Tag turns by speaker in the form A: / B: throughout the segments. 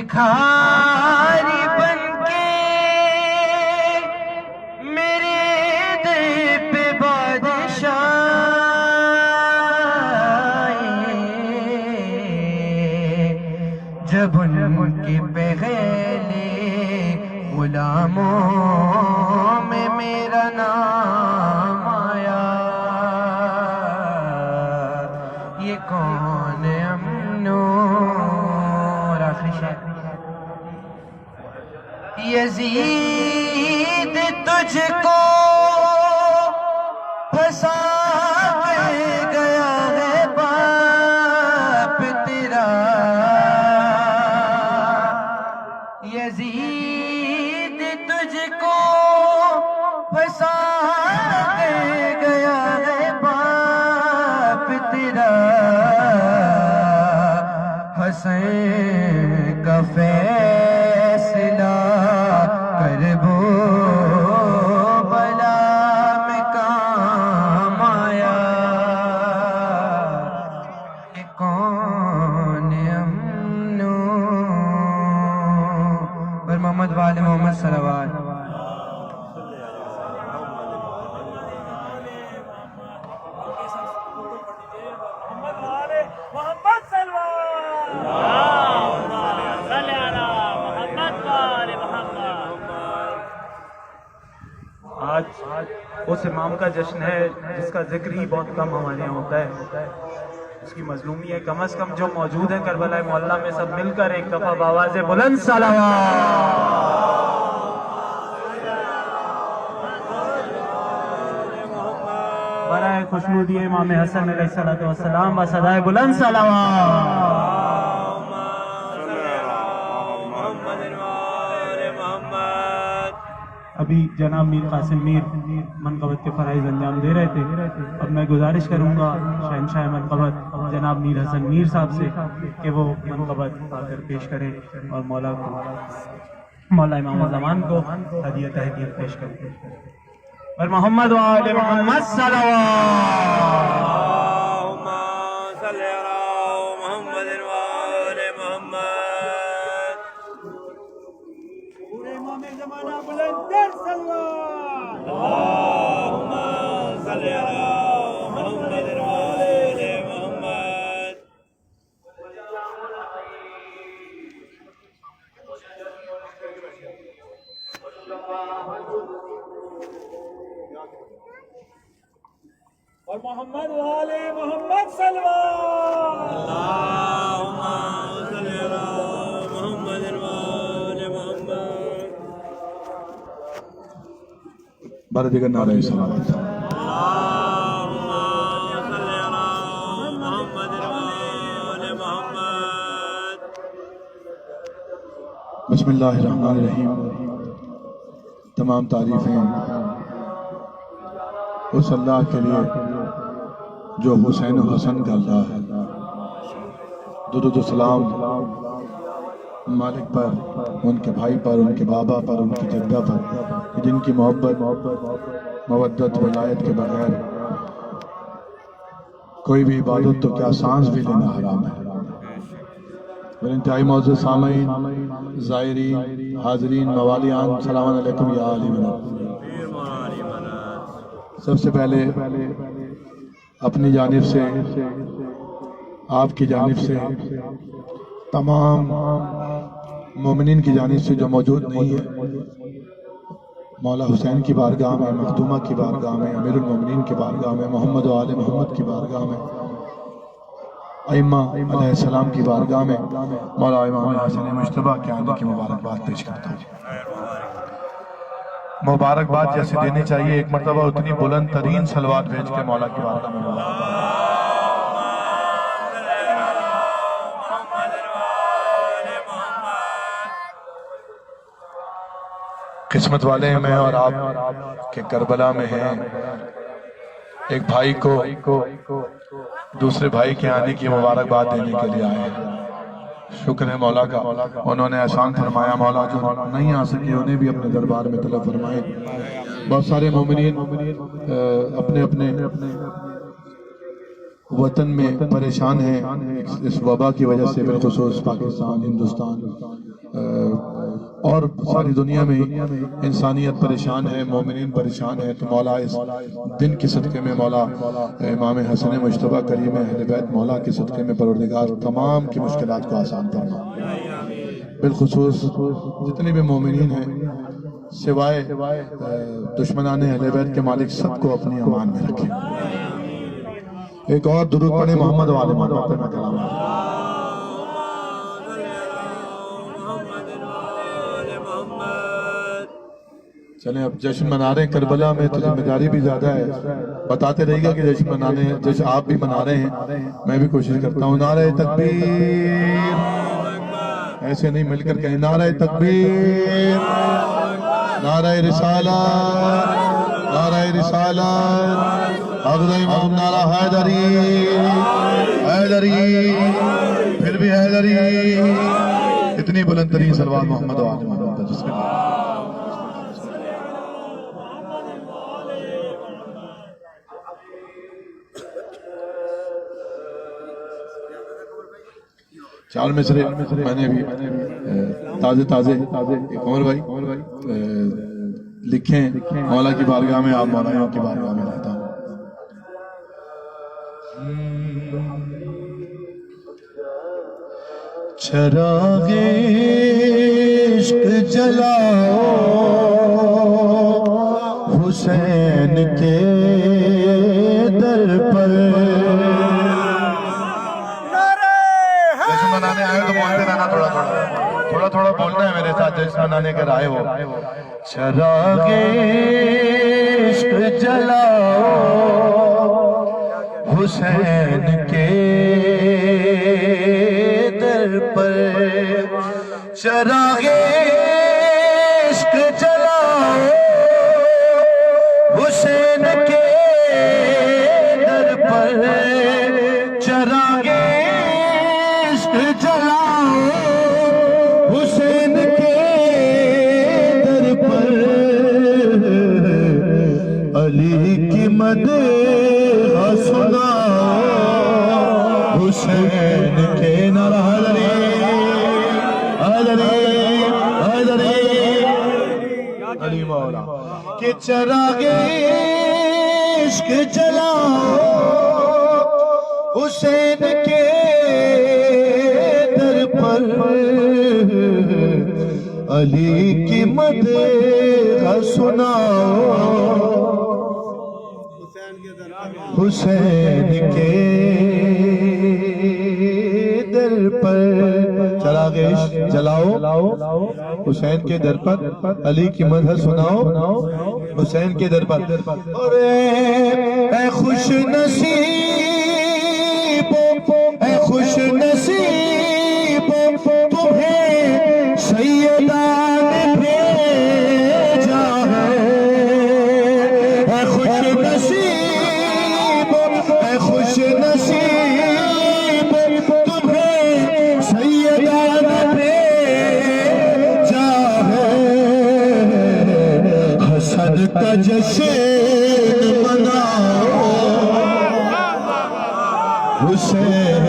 A: بھکاری بن کے میرے در پہ بادشاہ آئے، جب ان کے پہلے غلاموں میں میرا نام آیا، یہ کون امن و رخش ہے؟ یزید تجھ کو پھنسا کے گیا ہے باپ تیرا، یزید تجھ کو پھنسا کے گیا ہے باپ تیرا، حسین کا فیصلہ کربو بلا میں کام آیا، کہ کون امنو پر محمد والے محمد صلوات۔
B: آج اس امام کا جشن ہے جس کا ذکر ہی بہت کم ہمارے یہاں ہوتا ہے، اس کی مظلومی ہے۔ کم از کم جو موجود ہیں کربلا معلیٰ میں سب مل کر ایک دفعہ بآواز بلند صلوات، برائے خوشنودی امام حسن علیہ السلام و صدائے بلند صلوات۔ ابھی جناب میر قاسم میر منقبت کے فرائض انجام دے رہے تھے، اب میں گزارش کروں گا شہنشاہ منقبت جناب میر حسن میر صاحب سے کہ وہ منقبت آ کر پیش کریں اور مولا امام الزمان کو ہدیہ تہدیت پیش کریں۔ اور محمد وآل محمد صلوات۔ اور محمد والے محمد صلوات، اللہم صلی علی محمد والے محمد،
C: بارہ دیگر نعرہ صلوات۔
B: اللہم صلی علی محمد والے محمد۔
C: بسم اللہ الرحمن الرحیم۔ تمام تعریفیں اس اللہ کے لیے جو حسین و حسن کا اللہ ہے۔ درود و سلام مالک پر، ان کے بھائی پر، ان کے بابا پر، ان کی جدہ پر، جن کی محبت مودت ولایت کے بغیر کوئی بھی عبادت تو کیا سانس بھی لینا حرام ہے۔ اور انتہائی معزز سامعین، زائرین، حاضرین، موالیان، سلام علیکم یا علی ملت۔ سب سے پہلے اپنی جانب سے، آپ کی جانب سے، تمام مومنین کی جانب سے جو موجود نہیں ہے، مولا حسین کی بارگاہ میں، مخدومہ کی بارگاہ میں، امیر المومنین کی بارگاہ میں، محمد و آل محمد کی بارگاہ میں، ائمہ علیہ السلام کی بارگاہ میں مولا امام حسن مجتبیٰ کے آنے کی مبارکباد پیش کرتا ہوں۔ مبارکباد جیسے دینی چاہیے، ایک مرتبہ اتنی بلند ترین صلوات بھیج کے مولا کی بارگاہ میں مبارکباد۔ قسمت والے ہیں میں اور آپ کے کربلا میں ہیں، ایک بھائی کو دوسرے بھائی کے آنے کی مبارکباد دینے کے لیے آئے ہیں۔ شکر ہے مولا کا، انہوں نے احسان فرمایا، مولا جو نہیں آ سکے انہیں بھی اپنے دربار میں طلب فرمائے۔ بہت سارے مومنین اپنے اپنے وطن میں پریشان ہیں اس وبا کی وجہ سے، بالخصوص پاکستان، ہندوستان، اور ساری دنیا میں انسانیت پریشان ہے، مومنین پریشان ہے، تو مولا اس دن کے صدقے میں مولا امام حسن مجتبیٰ کریم اہل بیت مولا کے صدقے میں پروردگار تمام کی مشکلات کو آسان فرما، بالخصوص جتنے بھی مومنین ہیں سوائے دشمنان اہل بیت کے مالک سب کو اپنی امان میں رکھے۔ ایک اور درود پڑھیں محمد والے محمد پہ میں کلام ہے۔ چلیں اب جشن منا رہے ہیں کربلا میں تو ذمہ داری بھی زیادہ ہے، بتاتے رہیے گا کہ جشن منانے ہیں، جشن آپ بھی منا رہے ہیں، میں بھی کوشش کرتا ہوں۔ نعرہ تکبیر، ایسے نہیں مل کر کہیں نعرہ تکبیر، نعرہ رسالت، نعرہ رسالت، حضرت امام نعرہ حیدری، حیدری، پھر بھی حیدری، اتنی بلند ترین صلوات محمد و آل محمد جس میں چار مصرے میں نے بھی تازے عمر بھائی لکھے ہیں مولا کی بارگاہ میں، آپ مولا کی بارگاہ میں رہتا ہوں۔ چراغ عشق جلاؤ حسین کے در پر، جشن منانے آئے تو بولتے رہنا، تھوڑا بولنا ہے میرے ساتھ، جشن منانے کر آئے ہو۔ چراغ عشق جلاؤ حسین کے در پر، چراغ عشق جلاؤ حسین کے در پر، چراغ عشق جلاؤ حسین کے در پر، علی کی مدح سناؤ حسین کے، نعرہ حیدری، حیدری، علی مولا کہ چراغ عشق جلاؤ حسین کے در پر، علی کی مدح سناؤ حسین کے در پر، چراغ عشق جلاؤ حسین کے در پر، علی کی مدح سناؤ حسین کے در پر۔ اور اے خوش نصیب، اے خوش نصیب تمہیں سیدان بھیجا ہے، اے خوش نصیب، اے خوش نصیب تمہیں سیدان بھیجا ہے، حسن کا جشن مناؤ حسین،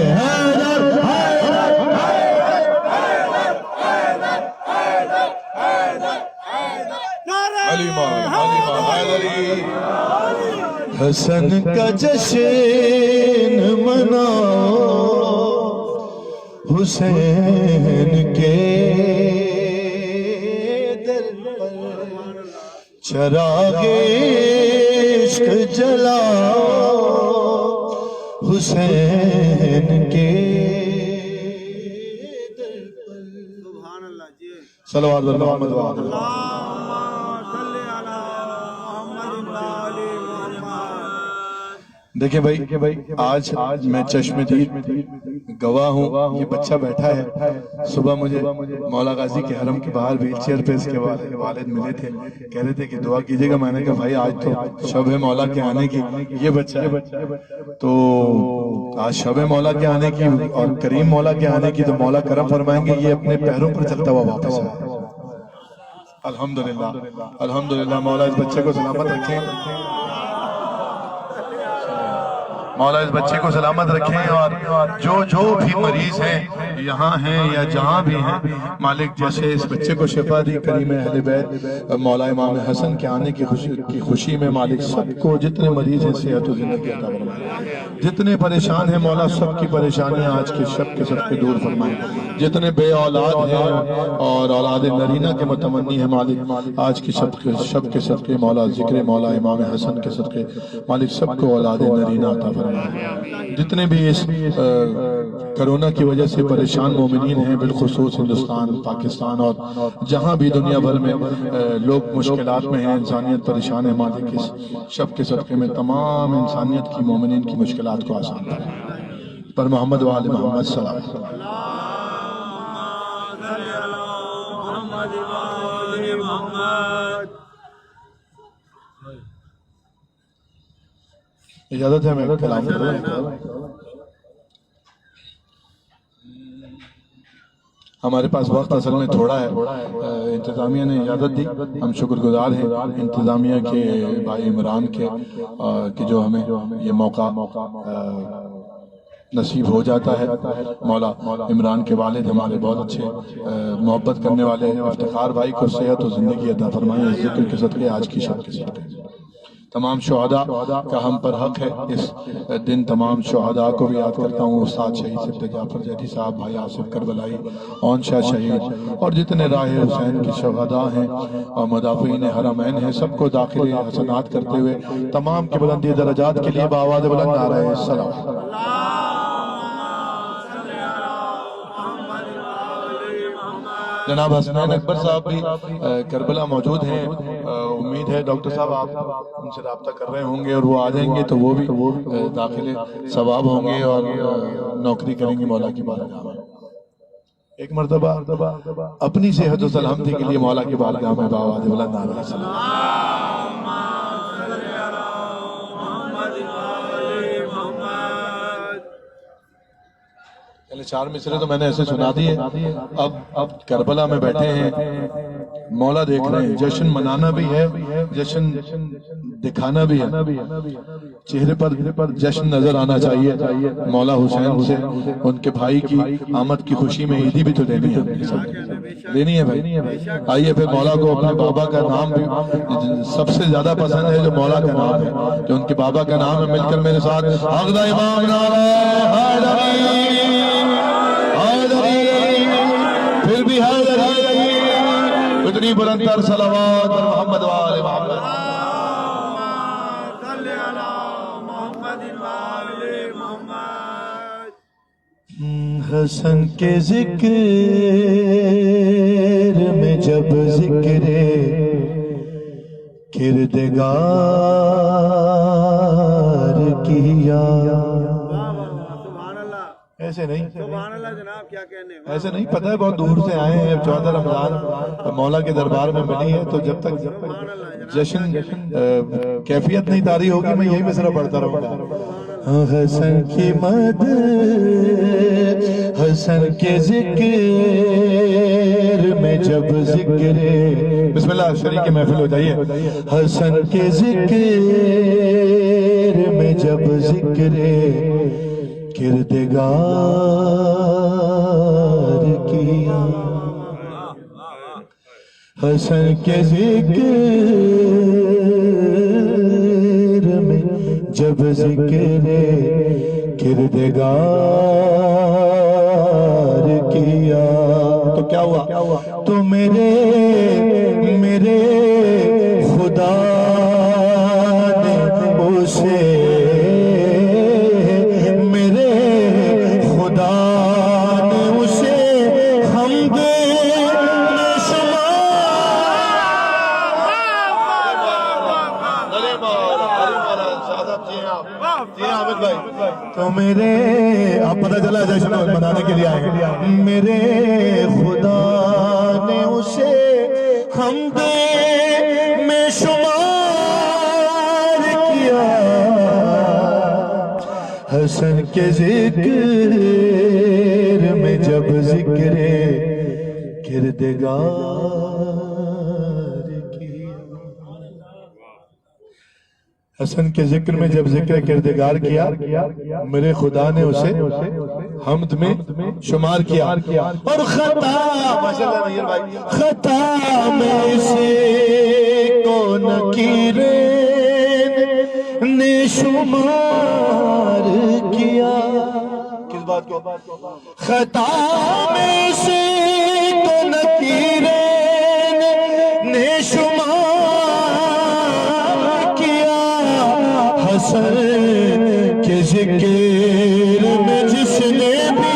C: حسن کا جشن مناؤ حسین کے در پر، چراغ عشق جلاؤ حسین کے در پر۔ سبحان اللہ جی، صلوات محمد و آل محمد۔ دیکھیں بھائی، آج میں چشم دید گواہ ہوں، یہ بچہ بیٹھا ہے، صبح مجھے مولا غازی کے حرم کے باہر ویل چیئر پہ اس کے والد ملے تھے، کہہ رہے تھے کہ دعا کیجئے گا۔ میں نے کہا بھائی آج تو شب ہے مولا کے آنے کی، یہ بچہ ہے تو آج شب ہے مولا کے آنے کی اور کریم مولا کے آنے کی، تو مولا کرم فرمائیں گے یہ اپنے پیروں پر چلتا ہوا واپس آئے۔ الحمدللہ الحمدللہ، مولا اس بچے کو سلامت رکھیں۔ مولا اس بچے کو سلامت رکھیں، اور جو بھی مریض ہیں یہاں ہیں یا جہاں بھی ہیں، مالک جیسے اس بچے کو شفا دی، کریم اہل بیت مولا امام حسن کے آنے کی خوشی میں مالک سب کو جتنے مریض ہیں صحت و زندگی عطا فرمائے، جتنے پریشان ہیں مولا سب کی پریشانیاں آج کے شب کے صدقے دور فرمائے، جتنے بے اولاد ہیں اور اولاد نرینہ کے متمنی ہیں مالک آج کے شب کے صدقے مولا ذکر مولا امام حسن کے صدقے مالک سب کو اولاد نرینہ عطا فرمائے، جتنے بھی اس کرونا کی وجہ سے پریشان مومنین ہیں بالخصوص ہندوستان، پاکستان اور جہاں بھی دنیا بھر میں لوگ مشکلات میں ہیں، انسانیت پریشان ہے مالک اس شب کے صدقے میں تمام انسانیت کی مومنین کی مشکلات کو آسان کرے، پر محمد و آل محمد صلی اللہ علیہ وسلم۔ اجازت ہے میں کلام کروں؟ ہمارے پاس وقت اصل میں تھوڑا ہے، انتظامیہ نے اجازت دی، ہم شکر گزار ہیں انتظامیہ کے بھائی عمران کے کہ جو ہمیں یہ موقع نصیب ہو جاتا ہے۔ مولا عمران کے والد ہمارے بہت اچھے محبت کرنے والے افتخار بھائی کو صحت و زندگی عطا فرمائے، اس ذکر کے صدقے آج کی شب کے صدقے تمام شہداء کا ہم پر حق ہے، اس دن تمام شہداء کو بھی یاد کرتا ہوں، استاد شہید سید جعفر جیدی صاحب، بھائی آصف کربلائی، اون شاہ شہید اور جتنے راہ حسین کے شہداء ہیں اور مدافعین حرمین ہیں، سب کو داخل حسنات کرتے ہوئے تمام کے بلندی درجات کے لیے بآواز بلند نعرہ السلام۔ جناب حسنین اکبر صاحب بھی کربلا موجود ہیں، امید ہے ڈاکٹر صاحب آپ ان سے رابطہ کر رہے ہوں گے اور وہ آ جائیں گے تو وہ بھی داخل ثواب ہوں گے اور نوکری کریں گے مولا کی بارگاہ میں۔ ایک مرتبہ اپنی صحت و سلامتی کے لیے مولا کی بارگاہ میں بآواز بلند نعرہ السلام۔ چار مصرے تو میں نے ایسے سنا دیے، اب کربلا میں بیٹھے ہیں، مولا دیکھ رہے ہیں، جشن منانا بھی ہے، جشن دکھانا بھی ہے، چہرے پر جشن نظر آنا چاہیے، مولا حسین سے ان کے بھائی کی آمد کی خوشی میں عیدی بھی تو لینی ہے، لینی ہے بھائی۔ آئیے پھر مولا کو اپنے بابا کا نام بھی سب سے زیادہ پسند ہے جو مولا کا نام ہے، جو ان کے بابا کا نام ہے، مل کر میرے ساتھ آغدہ امام نعرہ حیدری، پھر بھی حیدری، اتنی بلندر صلوات محمد و آل محمد۔ حسن کے ذکر میں جب ذکر کردگار کیا، ایسے نہیں،
D: سبحان اللہ جناب، کیا کہنے،
C: ایسے نہیں، پتہ ہے بہت دور سے آئے ہیں، 14 رمضان مولا کے دربار میں بنی ہے، تو جب تک جشن کیفیت نہیں طاری ہوگی میں یہی مصرع پڑھتا رہوں گا۔ حسن کی مدد، حسن کے ذکر میں جب ذکر، بسم اللہ شریک محفل ہو جائیے، حسن کے ذکر میں جب ذکر کردگار کیا، حسن کے ذکر میں جب ذکر کردگار کیا تو کیا ہوا؟ تو میرے خدا نے اسے، تو میرے آپ پتہ چلا جشن منانے کے لیے آئے، میرے خدا نے اسے حمد میں شمار کیا، حسن کے ذکر میں جب ذکر کردگار کیا، حسن کے ذکر میں جب ذکر کردگار کیا میرے خدا نے اسے حمد میں شمار کیا اور خطا میں اسے کو نکیرین نے شمار کیا. کس بات کو؟ خطا میں اسے کو نکیرین نے شمار کیا. حسن کے ذکر میں جس نے بھی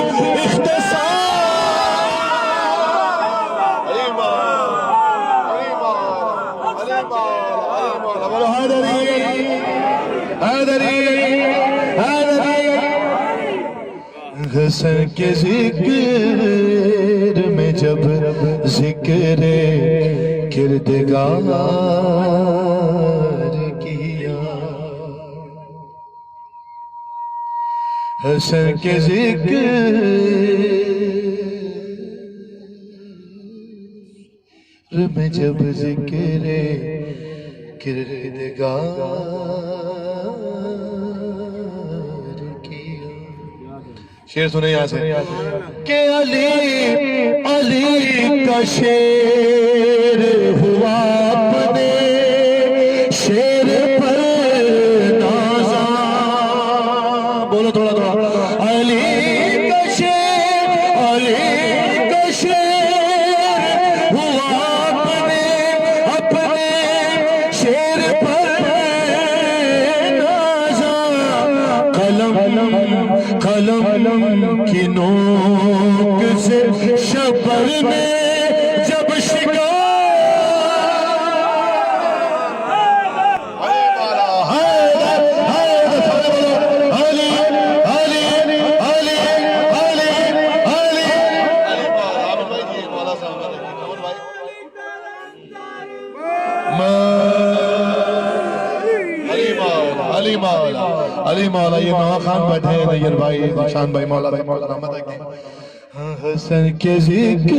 C: حسن کے ذکر میں جب ذکر کردگار کیا. حسن کے ذکر میں جب ذکر کردگار کیا. شعر سنیں یہاں سے کہ علی کا شیر ہوا اپنے شیر پر نازاں. بولو تھوڑا تھوڑا. علی کا شیر ہوا اپنے شیر پر نازاں. قلم کی نوک سے شبر میں جب علی مولا یہ نوا خان بیٹھے ہیں نیر بھائی شان بھائی مولا بھائی مولا رحمت ہے. حسن کے ذکر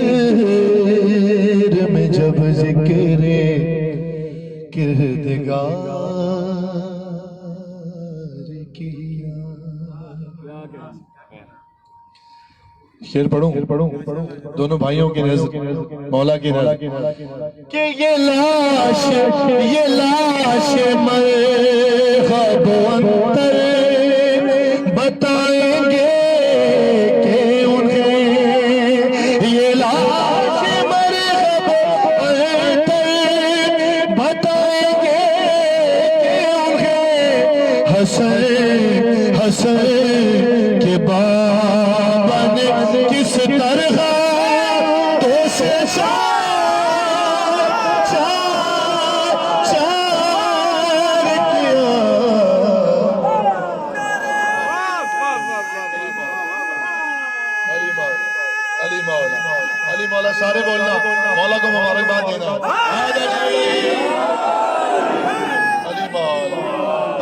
C: میں جب ذکر کردگار کیا. شعر پڑھوں دونوں بھائیوں کی نظر مولا کی نظر کہ یہ لاش مرغب انتر بتائیں گے کہ انہیں یہ لاش مرغب انتر بتائیں گے کہ انہیں حسن کے بابا نے کس طرح تو سے سارے بولنا مولا کو مبارکباد دینا.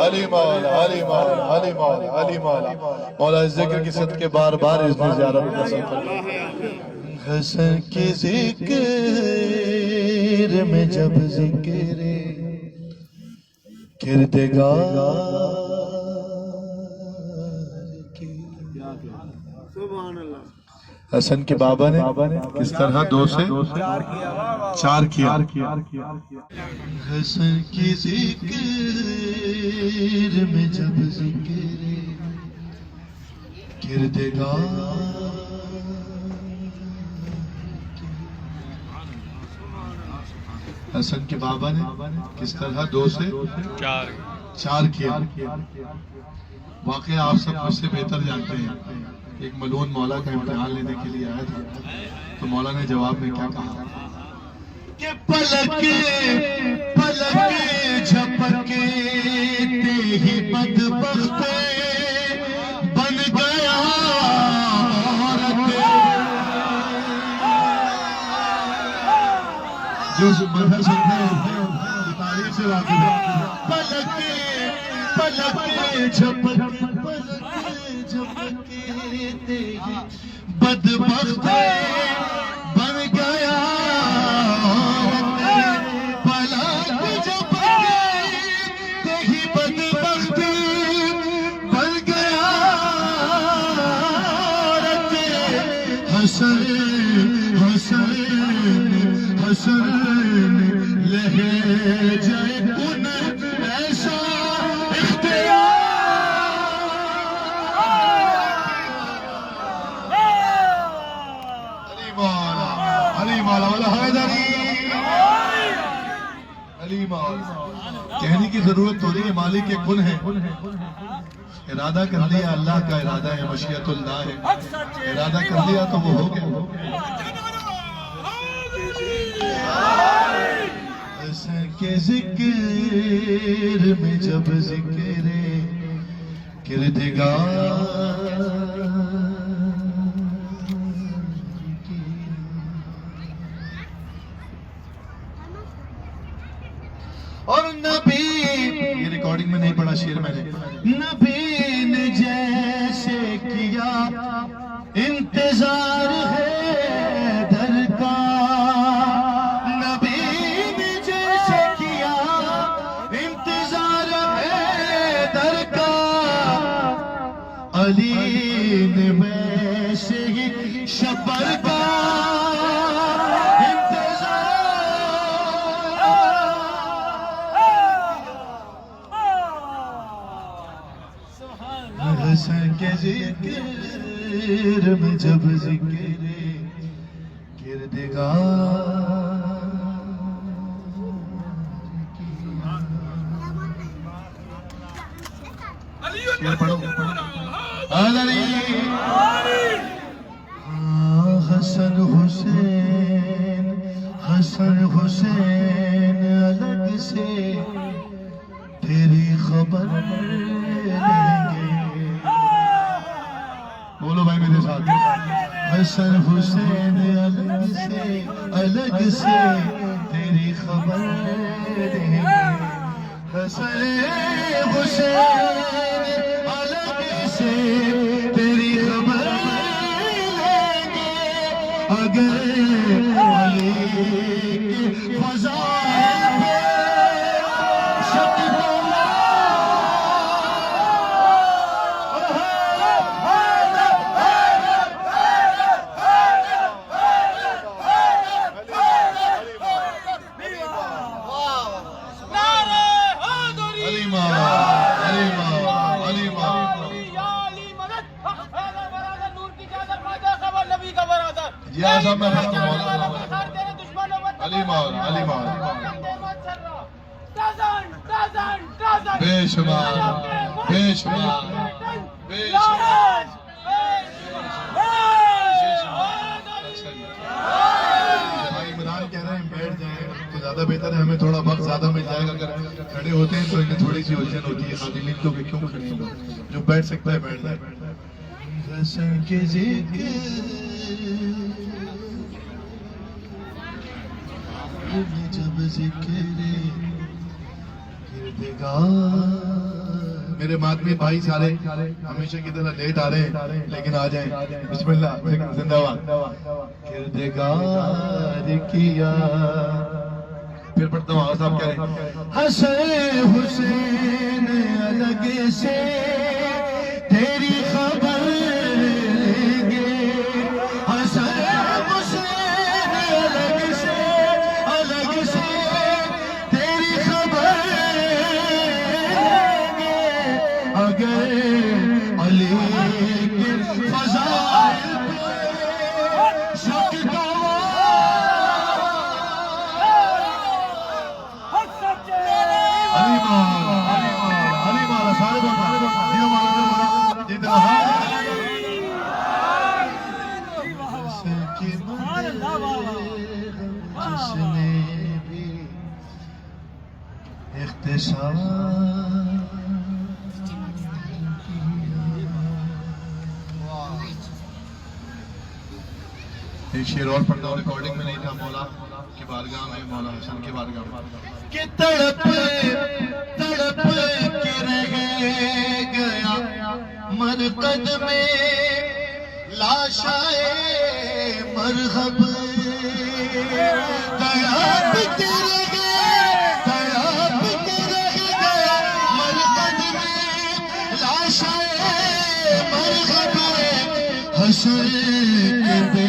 C: علی مولا مولا اس ذکر کی صدقے بار بار اس نے زیارت نصیب فرما. حسن کے ذکر میں جب ذکر کردگار حسن کے بابا نے کس طرح 2 سے 4 کیا. حسن کی ذکر میں جب ذکر کردگار حسن کے بابا نے کس طرح 2 سے 4 کیا. واقعہ آپ سب مجھ سے بہتر جانتے ہیں. ایک ملون مولا کا امتحان لینے کے لیے آیا تھا تو مولا نے جواب میں کیا کہا کہ پلک جھپکتے ہی بدبخت بن گیا عورت. جو مدھر سنتے ہیں تعریف سے واقع ہے. پلک جھپکتے بدبخت بن گیا. پلک جھپکتے ہی بدبخت حسن حسین حسین لہے جائے ان ایسا اختیار علی مولا والا حیدری علی مولا کہنے کی ضرورت تو نہیں ہے، مالک کے کن ہے، ارادہ کر لیا اللہ کا ارادہ ہے، مشیت اللہ ہے، ارادہ کر لیا تو وہ ہو گیا۔ حسن کے ذکر میں جب ذکر کردگار اور نبی، یہ ریکارڈنگ میں نہیں پڑھا شعر میں نے، نبی نے جیسے کیا انتظار ہے در کا، نبی نے جیسے کیا انتظار ہے در کا، علی نے ویسے ہی شبر کا حسن کے ذکر میں جب ذکر کردگار شعر پڑھو علی حسن حسین حسن حسین الگ سے تیری خبر لیں گے، بولو بھائی میرے ساتھ، حسن حسین الگ سے تیری خبر لیں گے، حسن حسین الگ سے تیری خبر لیں گے، اگر علی کی فضائل پہ شک علی مولا علی مولا بے شمار بے شمار بے شمار بھائی عمران کہہ رہے ہیں بیٹھ جائیں تو زیادہ بہتر ہے، ہمیں تھوڑا وقت زیادہ مل جائے گا، اگر کھڑے ہوتے ہیں تو انہیں تھوڑی سی الجھن ہوتی ہے خادمین کو کہ کیوں کھڑے ہیں، جو بیٹھ سکتا ہے بیٹھ جائے۔ حسن کے ذکر جب ذکر کردگار، میرے ماتمی بھائی سارے ہمیشہ کی طرح لیٹ آ رہے ہیں لیکن آ جائیں، بسم اللہ زندہ باد۔ کردگار کیا، پھر پڑھتا ہوں، آغا صاحب کہہ رہے ہیں حسن حسین الگ سے تیری خبر لیں گے، حسن حسین الگ سے تیری خبر لیں گے، اگر علی کی فضائل پہ شک کا علی مولا علی مولا سارے بولتا دیو مولا جتنا جس نے بھی اختصار ایک شعر اور پڑھتا ہوں، ریکارڈنگ میں نہیں تھا، مولا کی بارگاہ میں، مولا حسن کی بارگاہ میں، کہ تڑپ تڑپ کے رہ گیا مرقد میں لاشائے مرغب، تڑپ کے رہ گیا مرقد میں لاشائے مرغب، حسن کے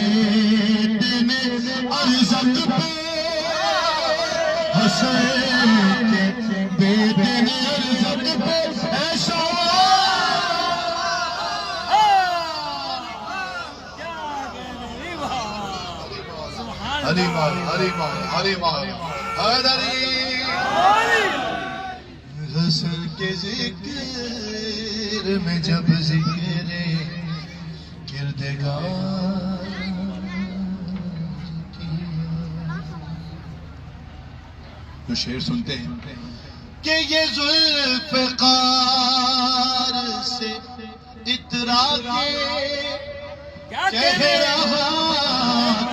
E: علی مولا علی مولا علی مولا حیدری حسن کے ذکر میں جب ذکر کردگار جو شعر سنتے ہیں کہ یہ ذوالفقار سے اترا کے کہہ رہا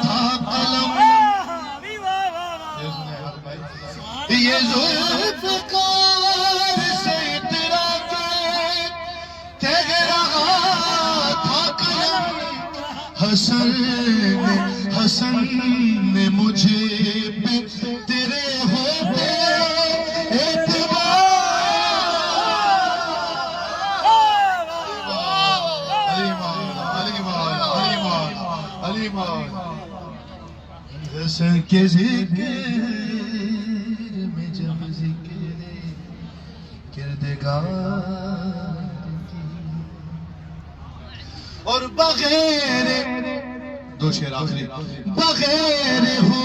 E: تھا قلم یہ ذوالفقار سے اترا کے کہہ رہا تھا قلم حسن نے مجھے پہ تیرے ہوتے حسن کے ذکر میں جب ذکر کردگار اور بغیر دو شعر آخری بغیر ہو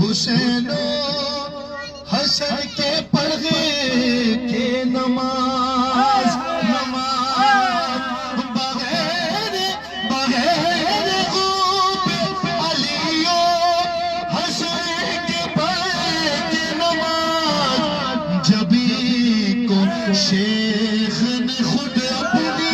E: حسین و حسن کے پردے کے نماز بغیر علی و حسن کے پردے کے نماز جبھی کو شیخ نے خود اپنی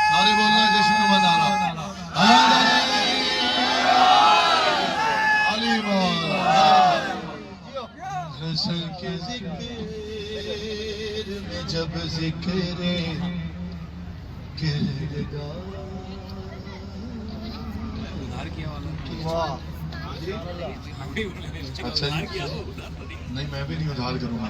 E: سارے بولنا جشن منا رہا علی مولا حسن کے ذکر میں جب ذکر اچھا نہیں میں بھی نہیں ادھار کروں گا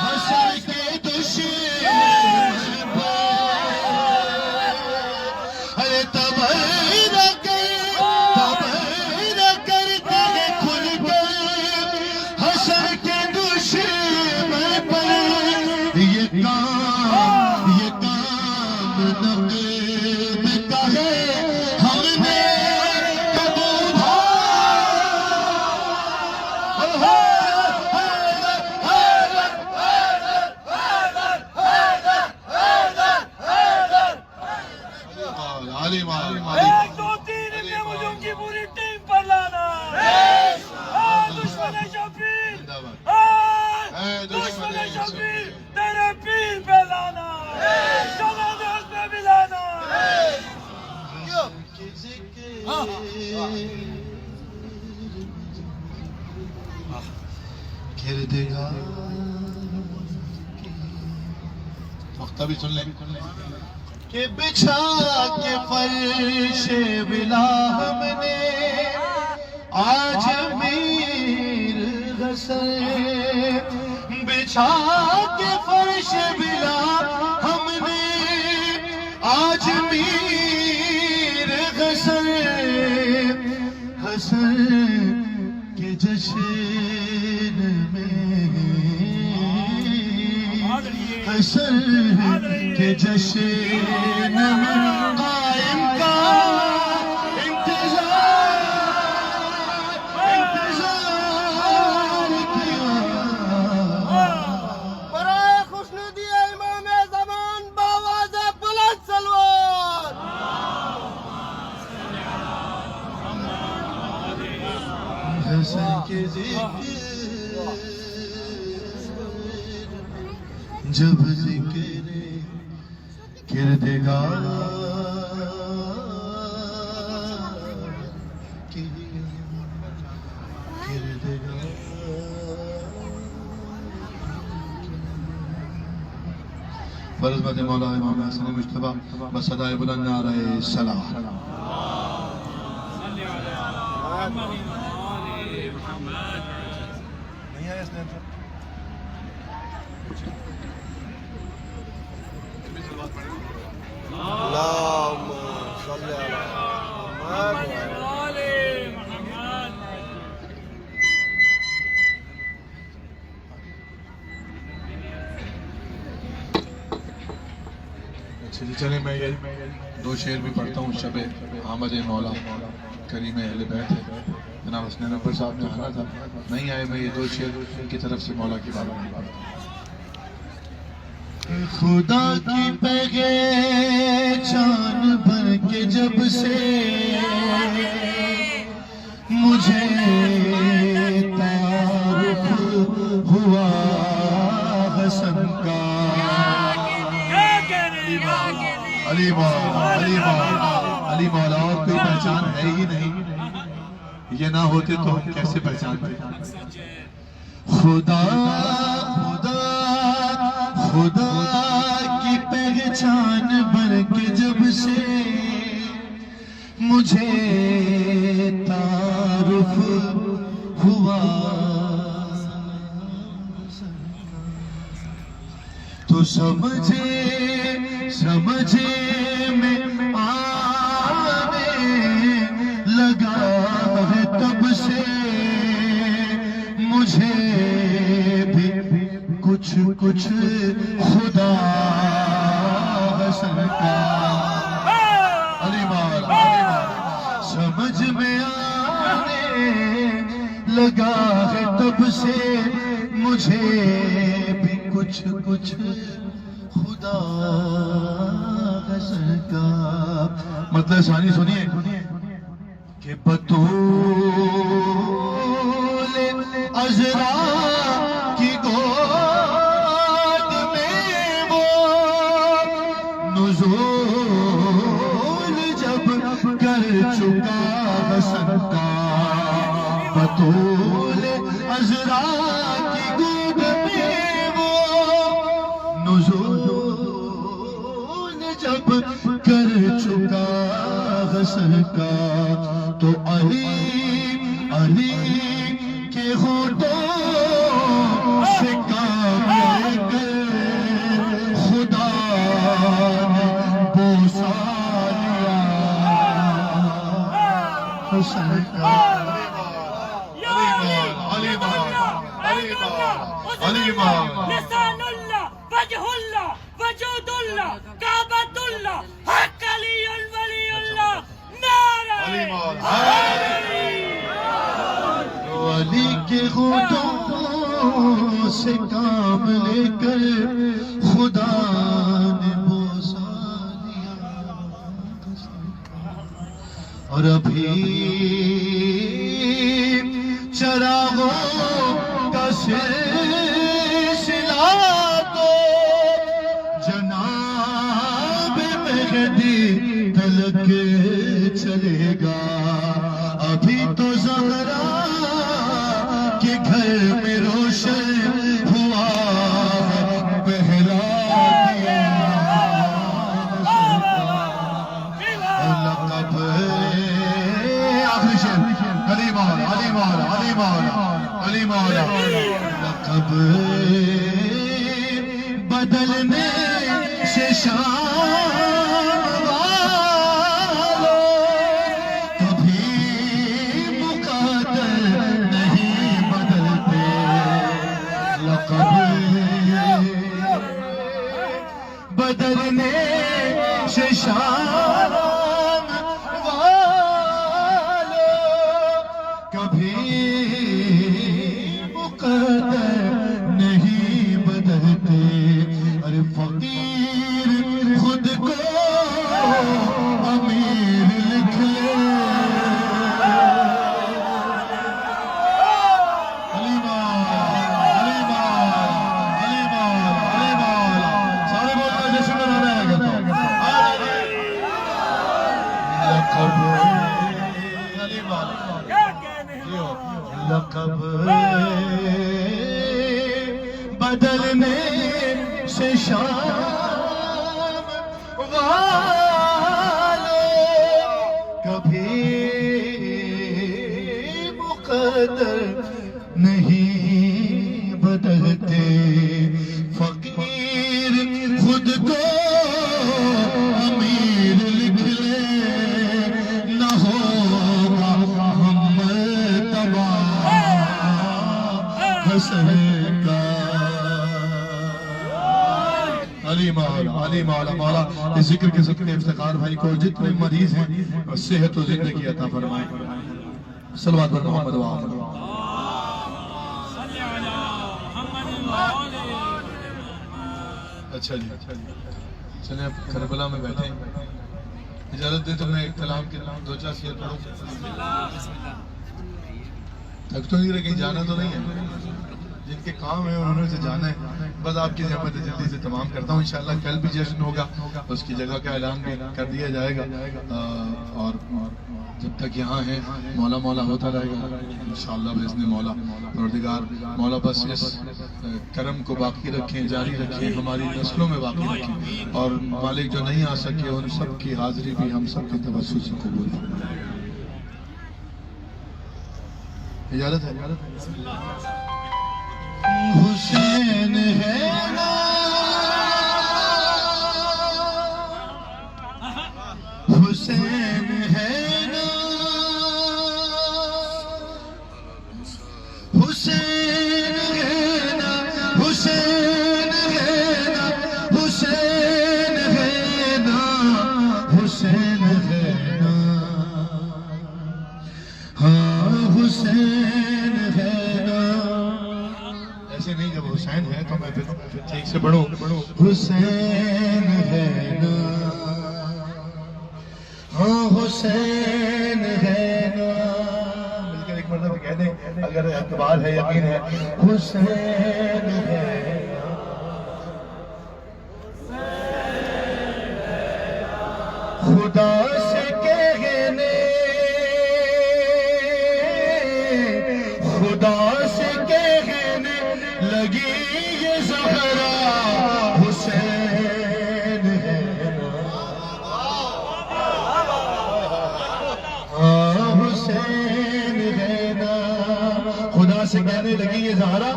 E: حسن کے دشمن ارے تبرک کرتے کھل کر حسن کے دشمن پر یہ کام نقیب کا ہے ہم نے
D: ایک دو تین ابن مجھوں کی پوری ٹیم پر لانا دشمن شفیع دشمن شفیع تیرے پیر پہ لانا شمال اس پہ بھی لانا
E: وقتہ بھی سن لیں کہ بچھا کے فرش بلا ہم نے آج میر غسل بچھا کے فرش بلا ہم نے آج میر غسل حسن کے جشن میں حسن کے جشن میں قائم کا انتظار کیا
D: برائے خوشنودی امام زمان باواز بلند سلوات
E: حسن کے ذکر جب ذکر کردگار برزمت مولا امام حسن مجتبی بصدائے بلند نعرہ صلاح. چلے میں یہ دو شعر بھی پڑھتا ہوں. شب آمد مولا کریم اہل بیت ہے. جناب حسنین اکبر صاحب نے آنا تھا, نہیں آئے. میں یہ دو شعر کی طرف سے مولا کی بارگاہ میں پڑھتا ہوں. خدا کی پہچان بن کے جب سے مجھے تعارف ہوا حسن کا. علی مولا اور کوئی پہچان ہے ہی نہیں. یہ نہ ہوتے تو ہم کیسے پہچانتے. خدا کی پہچان بن کے جب سے مجھے تعارف ہوا تو سمجھے میں آنے لگا ہے تب سے مجھے بھی کچھ خدا حسن کا. علی مولا سمجھ میں آنے لگا ہے تب سے مجھے بھی کچھ خدا حسن کا. مطلب ثانی سنیے کہ بطول عذرا کی گود میں وہ نزول جب کر چکا حسن کا. بطول عذرا کی گود میں وہ نزول جب کر چکا حسن کا. تو علی کے ہونٹوں سے کام لے کر خدا نے بوسا لیا حسن کا.
D: لسان اللہ وجہ اللہ وجود اللہ کعبۃ اللہ حق علی ولی اللہ نعرہ
E: علی کے ہونٹوں سے کام لے کر خدا نے بوسا دیا. اور ابھی چراغوں کا سلسلہ تو جناب مہدی تلک چلے گا. ابھی تو زہرا کے گھر میں روشن ہوا پہلا دیا. لقب آخری شعر علی مولا لقب بدلنے سے شان کبھی مقدر نہیں بدلتے. لقب بدلنے سے شان کبھی مقدر نہیں بدلتے. ارے فقیر
C: کب بدلنے سے شام والے کبھی مقدر نہیں بدلتے فقیر خود کو امیر لکھ لے نہ ہوگا ہم تباہ حسن کا علی مولا علی مولا مولا اس ذکر کے ذکر افتخار بھائی کو جتنے مریض ہیں صحت و زندگی عطا فرمائے صلوات پر محمد و آمد اچھا جی چلیں اب کربلا میں بیٹھے اجازت دے تو میں ایک کلام کے نام دو چار شعر پڑھوں تھک تو نہیں رہے کہیں جانا تو نہیں ہے جن کے کام ہیں انہوں نے سے جانا ہے بس آپ کی زحمت جلدی سے تمام کرتا ہوں انشاءاللہ کل بھی جشن ہوگا اس کی جگہ کا اعلان بھی کر دیا جائے گا اور جب تک یہاں ہیں مولا مولا ہوتا رہے گا انشاءاللہ باذن مولا پروردگار مولا بس اس کرم کو باقی رکھیں جاری رکھیں ہماری نسلوں میں باقی رکھیں اور مالک جو نہیں آ سکے ان سب کی حاضری بھی ہم سب کے توسل سے قبول فرمائے اجازت ہے حسین ہے نا حسین ہے نا حسین ہے نا حسین ہے نا حسین ہے نا حسین ہے نا ہاں حسین ہے نا ایسے نہیں جب حسین ہے تو میں پھر ٹھیک سے پڑھوں حسین ہے نا ہاں حسین ہے نا مل کر ایک مرتبہ کہہ دیں اگر اعتبار ہے یقین ہے حسین ہے خدا سے کہنے خدا سے کہنے لگی یہ زہرا حسین ہے ہاں حسین ہے نا خدا سے کہنے لگی یہ زہرا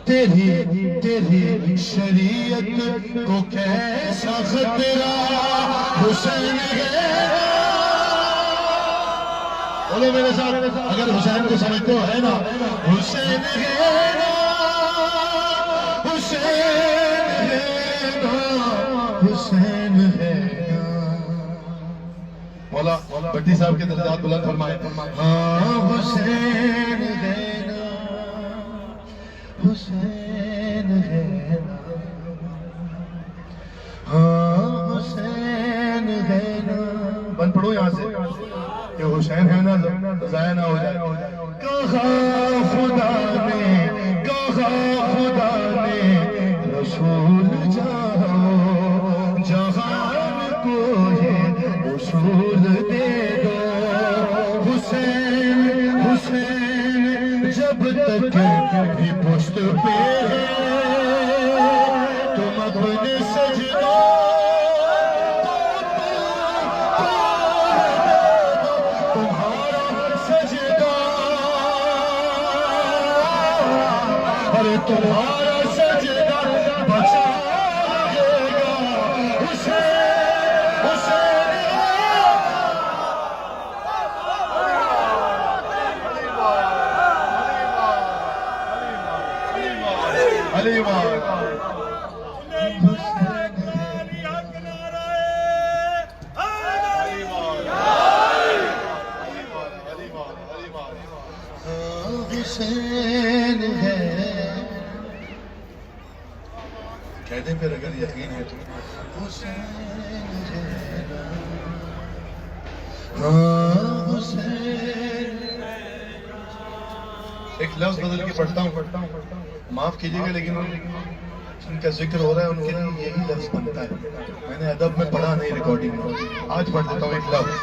C: تیری شریعت کو کیسا خطرہ حسین ہے بولو میرے ساتھ اگر حسین کو سمجھتے ہو ہے نا حسین ہے نا حسین ہے نا حسین ہے نا مولا بھٹی صاحب کے درجات بلند فرمائے ہاں حسین ہے نا حسین ہے نا ہاں حسین ہے نا بند پڑھو یہاں سے کہ حسین ہے نا ضائع نہ ہو جائے کہا خدا نے رسول جاؤ جہان کو یہ رسول دے دو حسین جب تک بھی پشت پہ ہے تم اپنے سجدوں تمہارا سجدہ بچائے گا حسین علی حسین ہے کہہ دیں پھر اگر یقین ہے تو حسین ہے ہاں حسین ایک لفظ بدل کے پڑھتا ہوں معاف کیجیے گا لیکن
E: جن کا ذکر ہو رہا ہے ان کے لیے یہی لفظ بنتا ہے. میں نے ادب میں پڑھا نہیں ریکارڈنگ میں, آج پڑھ دیتا ہوں ایک لفظ.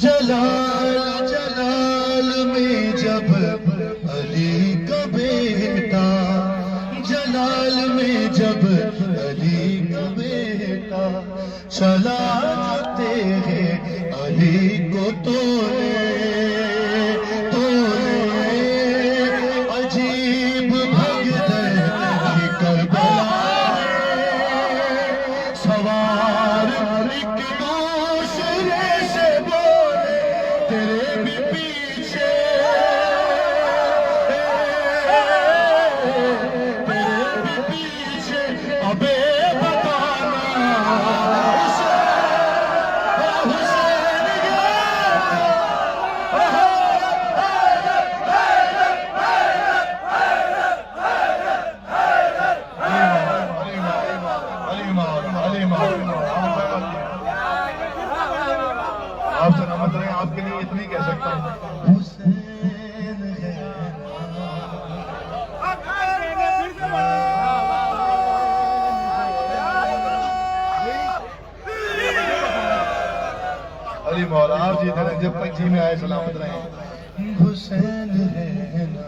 E: جلال جلال میں جب علی کا بیٹا, جلال میں جب علی کا بیٹا چلا تیرے علی کو تو عجیب بھگدڑ کی کربلا سوار ایک دوسرے سے بولے تیرے بھی پیچھے, تیرے بھی پیچھے ابے بتانا آپ سلامت رہیں. آپ کے لیے اتنی کہہ سکتا ہوں, حسین ہے علی مولا. آپ جی جب تک جی میں آئے سلامت رہیں. حسین ہے نا,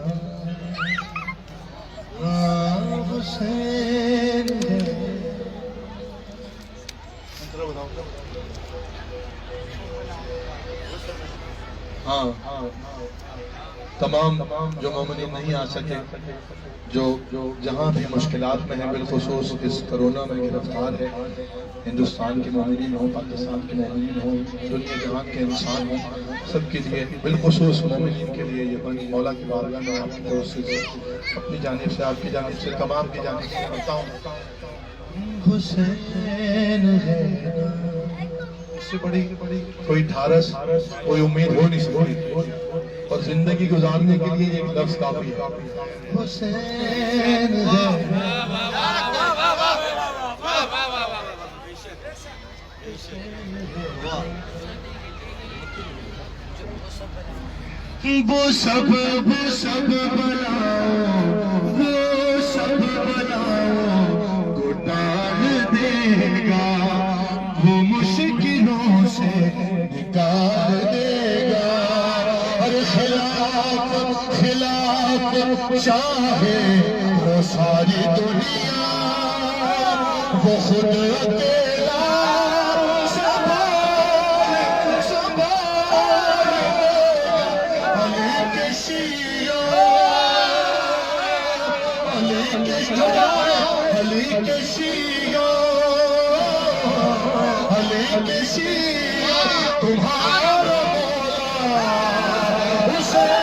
E: حسین ہے. ہاں تمام جو مومنین نہیں آ سکے, جو جہاں بھی مشکلات میں ہیں, بالخصوص اس کرونا میں گرفتار ہے, ہندوستان کے مومنین ہوں, پاکستان کے مومنین ہوں, دنیا جہاں کے انسان ہوں, سب کے لیے, بالخصوص مومنین کے لیے یہ بند مولا کی بارگاہ میں آپ کی طرف سے اپنی جانب سے, آپ کی جانب سے, تمام کی جانب سے کرتا ہوں. حسین ہے اس سے بڑی کوئی ڈھارس, کوئی امید ہو نہیں سکتی, اور زندگی گزارنے کے لیے ایک لفظ کافی ہے. حسین ہے وہ سب بناؤ, وہ سب بناؤ کو ڈال دے گا, وہ مشکلوں سے نکال دے گا. اور خلاف چاہے وہ ساری دنیا, وہ خود اکیلا سنبھال علی کے شیعہ, علی کے شیعہ, علی کے شیعہ تمہارا مولا حسین.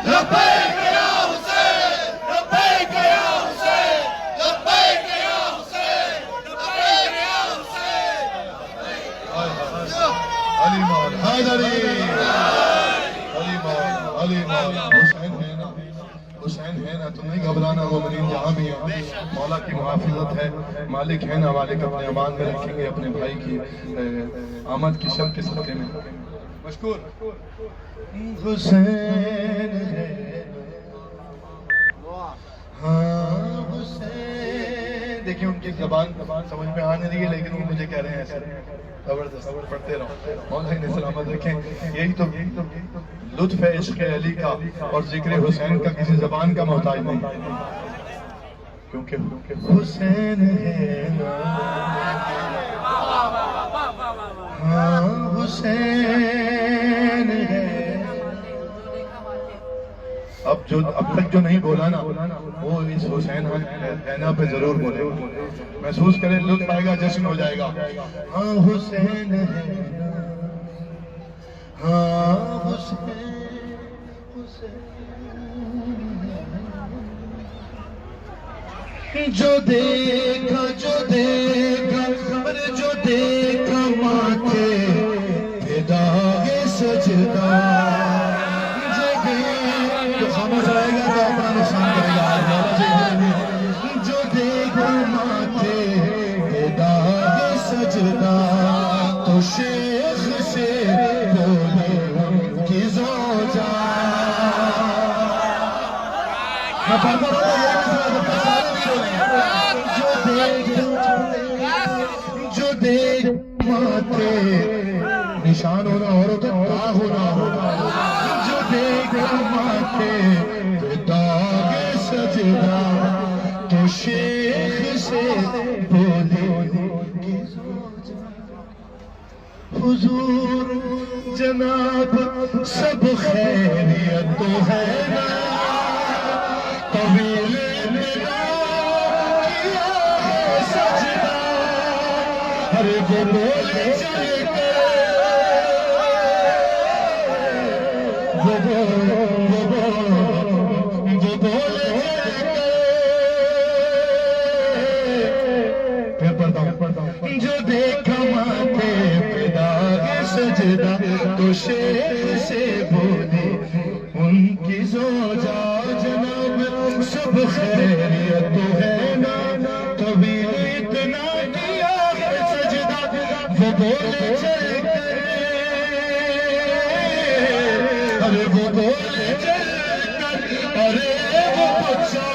E: لبیک یا حسین, لبیک یا حسین, لبیک یا حسین, لبیک یا حسین. علی مولا حیدری, علی مولا, علی مولا. حسین ہے نا, حسین ہے نا, تم نہیں گھبرانا. مومنین جہاں بھی ہیں, مولا کی محافظت ہے, مالک ہے نا, مالک اپنے امان میں رکھیں گے اپنے بھائی کی آمد کی شب کے صدقے میں. مشکور. حسین ہے, ہاں حسین. دیکھیں ان کی زبان سمجھ میں آنے لگی, لیکن وہ مجھے کہہ رہے ہیں ایسے زبردست پڑھتے رہو. مولا نے سلامت رکھیں. یہی تو لطف ہے عشق علی کا, اور ذکر حسین کا کسی زبان کا محتاج نہیں, کیونکہ حسین ہے نا, ہاں حسین ہے. اب تک جو نہیں بولا نا, وہ اس حسین حینا پہ ضرور بولے, محسوس کرے, لطف آئے گا, جشن ہو جائے گا. ہاں حسین ہے, ہاں حسین, جو دیکھا ماتھے داغ سجدہ, جو سمجھ آئے گا تو اپنا نقصان کرے گا. جو دیکھا ماتھے داغ سجدہ, تو شیخ سے بولے ان کی زوجہ
C: پریشان ہونا اور کا ہونا جو دیکھ ماتھے پہ داغ سجدہ تو شیخ سے بولے حضور جناب سب خیریت تو ہے نا طویل میرا کیا ہے سجدہ ارے وہ بولے چل گئے وہ بولے پھر پڑھتا ہوں جو دیکھا ماتے پہ داغ سجدہ تو شیخ سے بولے ان کی زوجہ جناب سب خیریت تو ہے نا کبھی اتنا کیا ہے سجدہ وہ بولے چل گئے ارے وہ بولے چل کر ارے وہ پوچھا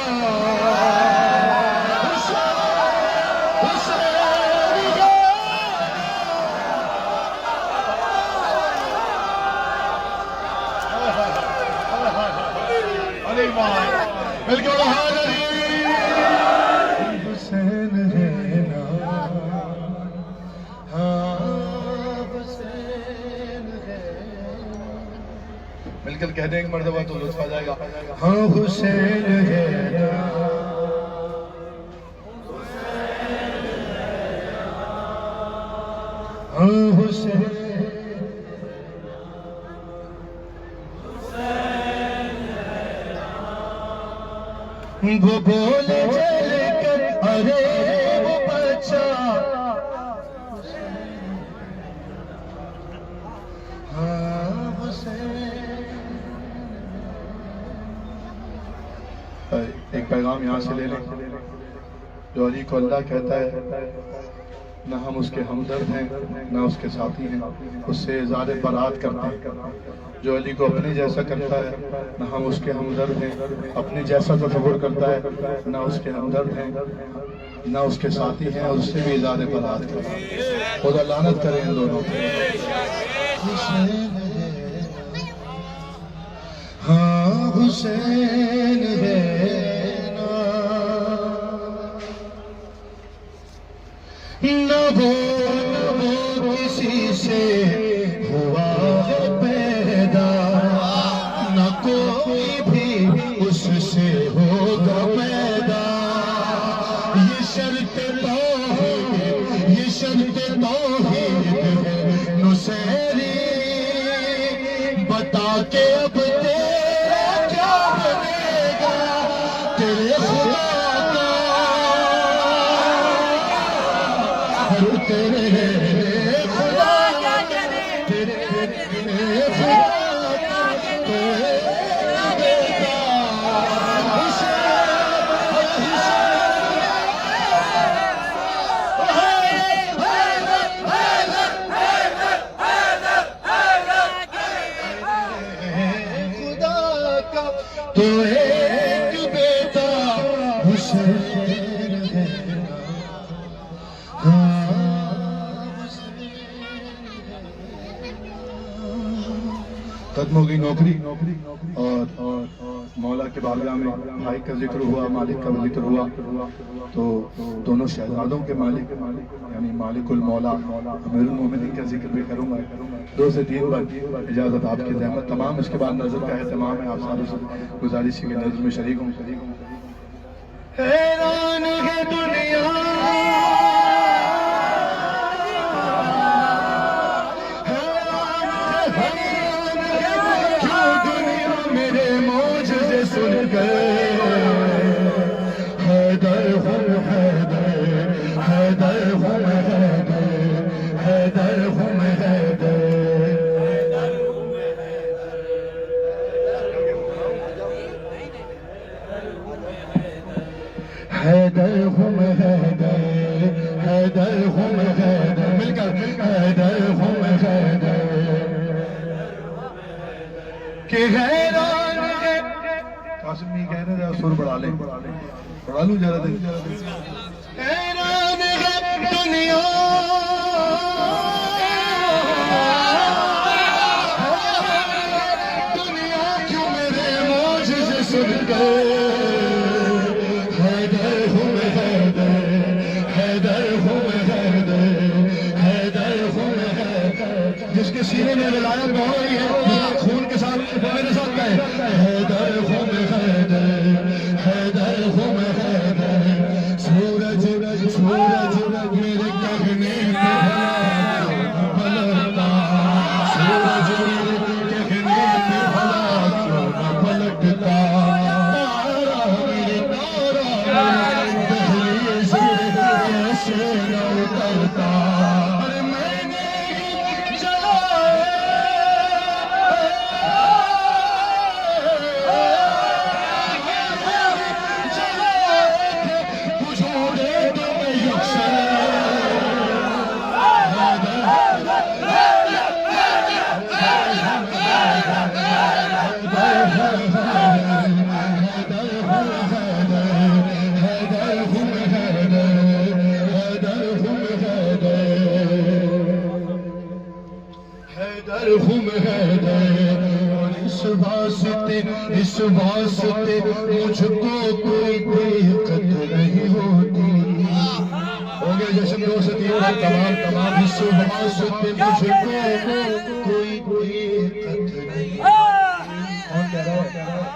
C: بالکل حسین ہے نا ہاں حسین ہے مل کر کہہ دیں ایک مرتبہ تو لطف آ جائے گا ہاں حسین ہے نا ہاں حسین وہ بولے چل کر ارے وہ بچہ ہاں حسین ایک پیغام یہاں سے لے لیں جو علی کو اللہ کہتا ہے نہ ہم اس کے ہمدرد ہیں نہ اس کے ساتھی ہیں اس سے اظہار برات کرتے ہیں جو علی کو اپنے جیسا کرتا ہے نہ ہم اس کے ہمدرد ہیں اپنے جیسا تصور کرتا ہے نہ اس کے ہمدرد ہیں نہ اس کے ساتھی ہیں اور اس سے بھی اظہار برات کرتا ہے خدا لعنت کرے ان دونوں ہاں حسین ہے نہ وہ کسی سے ہوا ہے پیدا نہ کوئی بھی اس سے ہوگا پیدا یہ شرط توحید یہ شرط توحید ہے نصیری بتا کے اب تیرا کیا بنے گا تیرے خدا تیرے خدا تیرے خدا کا تو ایک بیٹا حسین ہے قدموں کی نوکری اور مولا کے بارگاہ میں بھائی کا ذکر ہوا مالک کا ذکر ہوا تو دونوں شہزادوں کے مالک یعنی مالک المولا امیر المومنین کا ذکر بھی کروں گا 2 سے 3 بار اجازت آپ کی زحمت تمام اس کے بعد نظر کا اہتمام ہے آپ سارے سے گزارش ہے کہ نظر میں شریک ہوں حیران ہے دنیا سن گئے حیدر ہم حیدر حیدر ہم حیدر حیدر ہم حیدر حیدر ہم حیدر حیدر ہم حیدر مل کر حیدر ہم حیدر کہ حیران ہے قاسم نہیں کہہ رہے سر بڑھا لیں بڑھا لوں ذرا دیر حیران ہے دنیا جس کے سینے میں ولایت بہو رہی ہے خون کے ساتھ میرے ساتھ گئے حیدر خم حیدر حیدر خم حیدر سورج سورج میرے کہنے پہ پلٹتا سورج میرے کہنے پہ پلٹتا تارا میرے تارا دہلیز کیسے نہ اترتا میں نے اس واسطے مجھ کو کوئی دقت نہیں ہوتی ہو گیا جشن دوست تمام اس واسطے مجھ کو کوئی دقت نہیں کون کہہ رہا ہے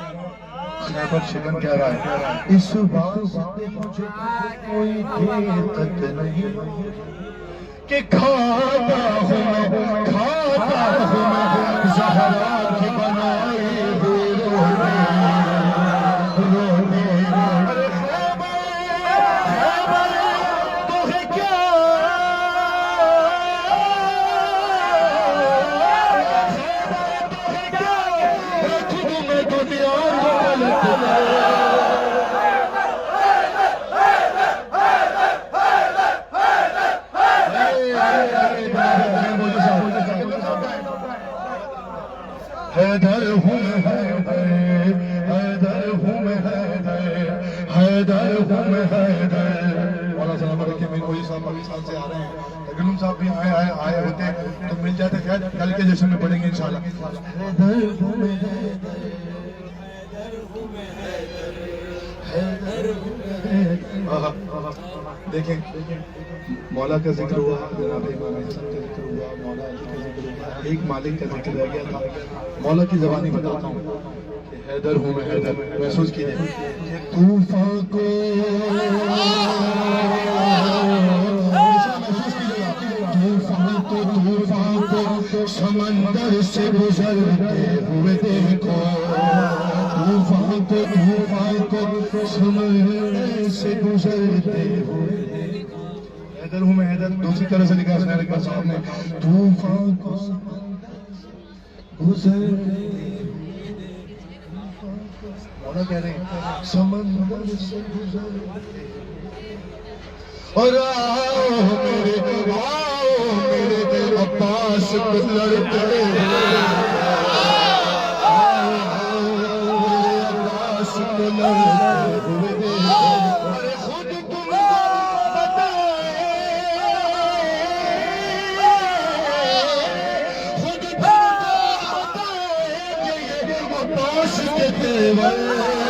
C: خیبر شکن کہہ رہا ہے اس واسطے مجھ کو کوئی دقت نہیں کہ کھاتا ہوں میں زہرا کی بنائی ہوئی رونے ارے خیبر تو ہے کیا رکھ دوں میں دنیا کو پلٹ حیدر ہوں حیدر حیدر ہوں حیدر حیدر ہوں حیدر مولا صاحب رکھے میرے کوئی صاحب پاکستان سے آ رہے ہیں گلوم صاحب بھی آئے ہوتے تو مل جاتے خیر کل کے جشن میں پڑھیں گے انشاءاللہ حیدر ہوں حیدر دیکھیں مولا کا ذکر ہوا جناب امام حسن کا ذکر ہوا مولا علی کا ذکر ہوا ایک مالک کا ذکر رہ گیا تھا مولا کی زبانی بتاتا ہوں کہ حیدر ہوں میں حیدر محسوس کیجئے طوفان کو طوفان کو سمندر سے گزرتے ہوئے دیکھو طوفان کو سمندر سے گزرتے ہوئے حیدر ہوں میں حیدر دوسری طرح سے لکھا حسین اکبر صاحب نے طوفان کو گزرتے مولا کہہ رہے ہیں سمندر سے گزرتے اور آؤ میرے عباس کو لڑتے عباس کو لڑتے ہوئے خود تم عباس کے تیور